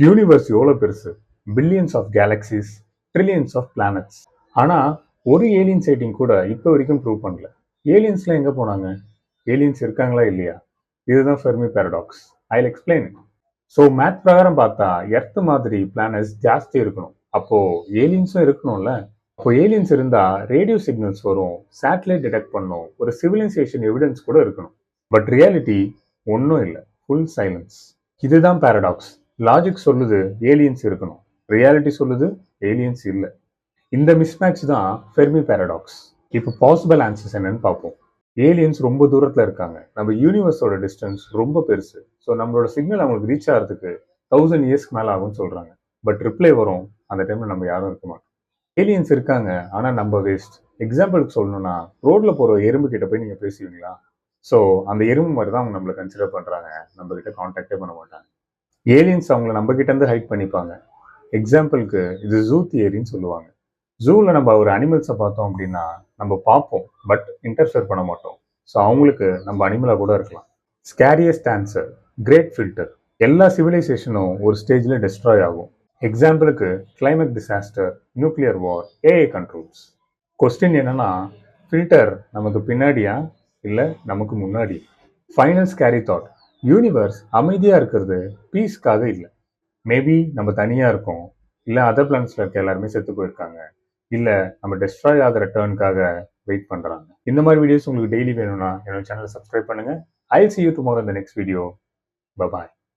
Universe எவ்வளோ பெருசு, billions of galaxies, trillions of planets. ஆனால் ஒரு ஏலியன் சைட்டிங் கூட இப்போ வரைக்கும் ப்ரூவ் பண்ணல. ஏலியன்ஸ்லாம் எங்கே போனாங்க? ஏலியன்ஸ் இருக்காங்களா இல்லையா? இதுதான் Fermi paradox. I will explain. So math பிரகாரம் பார்த்தா எர்த் மாதிரி பிளானட்ஸ் ஜாஸ்தி இருக்கணும். அப்போ ஏலியன்ஸும் இருக்கணும்ல. அப்போ ஏலியன்ஸ் இருந்தா ரேடியோ சிக்னல்ஸ் வரும், சேட்டலைட் டிடெக்ட் பண்ணும், ஒரு சிவிலைசேஷன் எவிடன்ஸ் கூட இருக்கணும். பட் ரியாலிட்டி ஒன்றும் இல்லை, ஃபுல் சைலன்ஸ். இதுதான் பேரடாக்ஸ். லாஜிக் சொல்லுது ஏலியன்ஸ் இருக்கணும், ரியாலிட்டி சொல்லுது ஏலியன்ஸ் இல்லை. இந்த மிஸ்மேட்ச் தான் ஃபெர்மி பேரடாக்ஸ். இப்போ பாசிபிள் ஆன்சர்ஸ் என்னன்னு பார்ப்போம். ஏலியன்ஸ் ரொம்ப தூரத்தில் இருக்காங்க, நம்ம யூனிவர்ஸோட டிஸ்டன்ஸ் ரொம்ப பெருசு. ஸோ நம்மளோட சிக்னல் அவங்களுக்கு ரீச் ஆகிறதுக்கு 1000 இயர்ஸ்க்கு மேலே ஆகும்னு சொல்கிறாங்க. பட் ரிப்ளை வரும், அந்த டைமில் நம்ம யாரும் இருக்க மாட்டோம். ஏலியன்ஸ் இருக்காங்க, ஆனால் நம்ம வேஸ்ட். எக்ஸாம்பிளுக்கு சொல்லணும்னா, ரோட்ல போகிற எறும்பு கிட்ட போய் நீங்கள் பேசுவீங்களா? ஸோ அந்த எறும்பு மாதிரி தான் அவங்க நம்மளை கன்சிடர் பண்ணுறாங்க, நம்ம கிட்ட கான்டாக்டே பண்ண மாட்டாங்க. ஏலியன்ஸ் அவங்கள நம்ம கிட்ட இருந்து ஹைட் பண்ணிப்பாங்க. எக்ஸாம்பிளுக்கு இது ஜூ தியரின்னு சொல்லுவாங்க. ஜூவில் நம்ம ஒரு அனிமல்ஸை பார்த்தோம் அப்படின்னா நம்ம பார்ப்போம், பட் இன்டர்ஃபியர் பண்ண மாட்டோம். ஸோ அவங்களுக்கு நம்ம அனிமலாக கூட இருக்கலாம். Scariest answer, great filter. எல்லா சிவிலைசேஷனும் ஒரு ஸ்டேஜில் டெஸ்ட்ராய் ஆகும். எக்ஸாம்பிளுக்கு climate disaster, nuclear war, AI controls. Question என்னன்னா, ஃபில்டர் நமக்கு பின்னாடியா இல்லை நமக்கு முன்னாடி? ஃபைனல் ஸ்கேரி தாட், யூனிவர்ஸ் அமைதியாக இருக்கிறது பீஸ்க்காக இல்லை. மேபி நம்ம தனியாக இருக்கோம், இல்லை அதர் பிளானட்ஸில் இருக்க எல்லாருமே செத்து போயிருக்காங்க, இல்லை நம்ம டெஸ்ட்ராய் ஆகிற டர்னுக்காக வெயிட் பண்ணுறாங்க. இந்த மாதிரி வீடியோஸ் உங்களுக்கு டெய்லி வேணும்னா என்னோட சேனலை சப்ஸ்கிரைப் பண்ணுங்கள். I will see you tomorrow in the next video. Bye bye.